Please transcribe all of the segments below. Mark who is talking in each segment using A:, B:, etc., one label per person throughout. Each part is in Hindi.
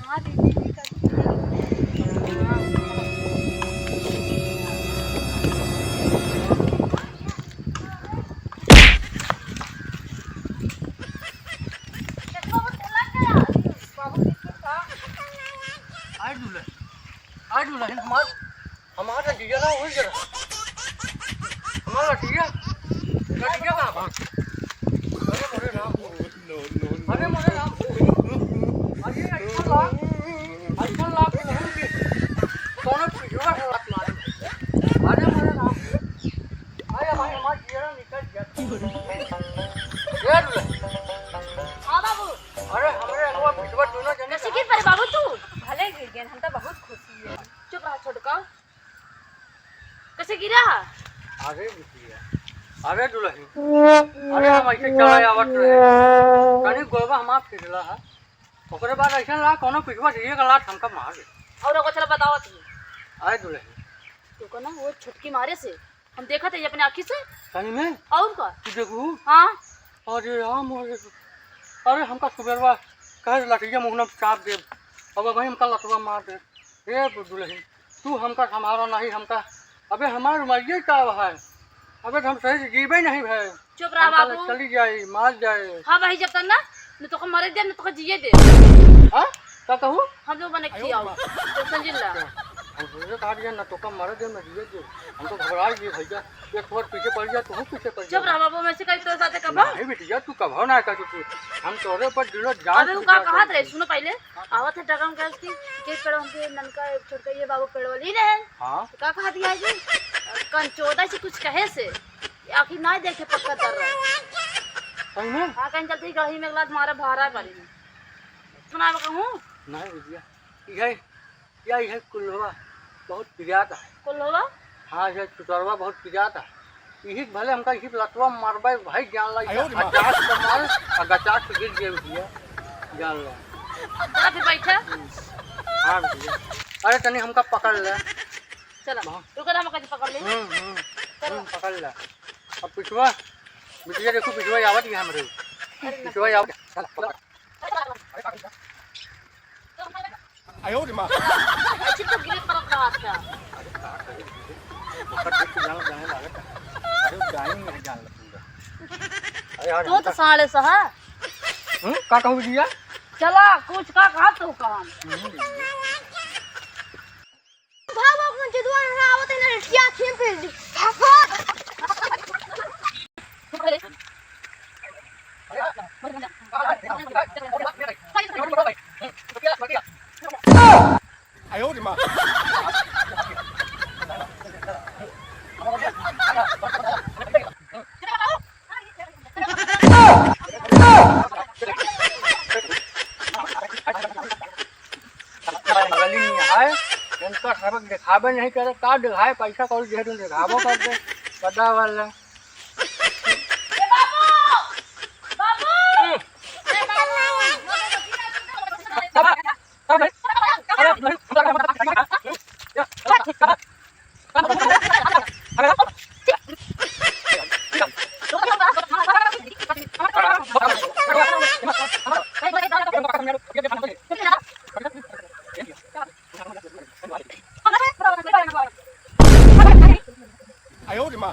A: हाँ दीदी जी का
B: आज दुल्हन हमारा दिया ना वही जरा हमारा लटिया लटिया कहाँ भाग अरे मोरे राम अरे मोरे राम अरे अच्छा लाख नहीं की कौन पिछवा से लात मारे अरे मोरे राम आया भाई हमारा दिया निकल गया ये दुल्हन
A: हाँ बाबू
B: अरे हमारे अगवा पिछवा दोनों जने
A: कैसे गिर पड़े बाबू तू भले गिर गए हम तो बहुत खुशी है चुप रहा छोटका कैसे गिरा
B: अरे बिटिया अरे दुल्हन अरे हम ऐसे चला आवत रहे कनी गोलबा हमार फिरला है ओकरे बाद ऐसा ला कोनो पिछवा से एक लात हमका मार दे
A: और को चला बताओ तू
B: आए दुल्हन
A: तुमको ना वो छुटकी मारे से हम देखा थे अपने आँखी से
B: सही में
A: और का
B: तू देखू
A: हाँ
B: अरे राम अरे हमका सुबेरवा कहे लठिया मुहना चाप दे अब वही हमका लतवा मार दे ए दुल्हन तू हमका हमारा नहीं हमका अबे हमार मरिए का है अबे हम सही से जीवे नहीं भाई
A: चुप रहा बाबू
B: चली जाए मार जाए
A: हाँ भाई जब तक ना न तो मरे दे न तो जिए दे
B: हाँ क्या कहूँ
A: हम लोग बने खियाओ तो समझिला
B: मुझे कहा दिया ना तो कम मारे दे मैं जिए दे हम तो घबरा गए भैया एक बार पीछे पड़ गया तू पीछे पड़
A: चुप रहा बाबू मैं से कहीं तो साथे कब
B: नहीं बेटिया तू कब ना कर तू हम तोरे पर दिलो जान
A: अबे वो का कहा रे सुनो पहले आवत है टगम के उसकी के पेड़ हमके ननका छोटका ये बाबू पेड़ वाली ने
B: हां
A: का कहा दिया जी कन 14 से कुछ कहे से आखिर ना देखे पक्का कर रहा
B: सही में
A: हां कहीं चलती गढ़ी में गलास मारा भारा पड़ी सुना कहूं
B: नहीं बेटिया ये कुल्लवा बहुत पिजाता है
A: कुल होगा
B: हाँ ये चुतरवा बहुत पिजाता है यही भले हमका यही लतवा मारबे भाई जान ला अचास से मार और गचास से गिर गए भैया जान ला
A: चला फिर बैठा
B: हाँ भैया अरे तनी हमका पकड़ ले
A: चला रुको ना हम कहीं पकड़ ले
B: पकड़ ले अब पिछवा बिटिया देखो पिछवा आवत है हमरे पिछवा आवत आयो रे मां
A: अच्छी तो गिरे पर रहा था
B: अरे गाय में जान लगूंगा अरे यार
A: तो साले सहा
B: का कहू दिया
A: चला कुछ का कहा तो काम
C: भाव अपन जदुआ ना आवत है ना लठिया खेम पे
B: आयो रे मां उनका सबक दिखावे नहीं करे का दिखाए पैसा कौड़ी दे दे दिखावो कर दे पता वाला आयो रे मां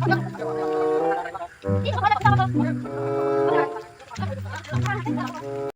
C: Thank you.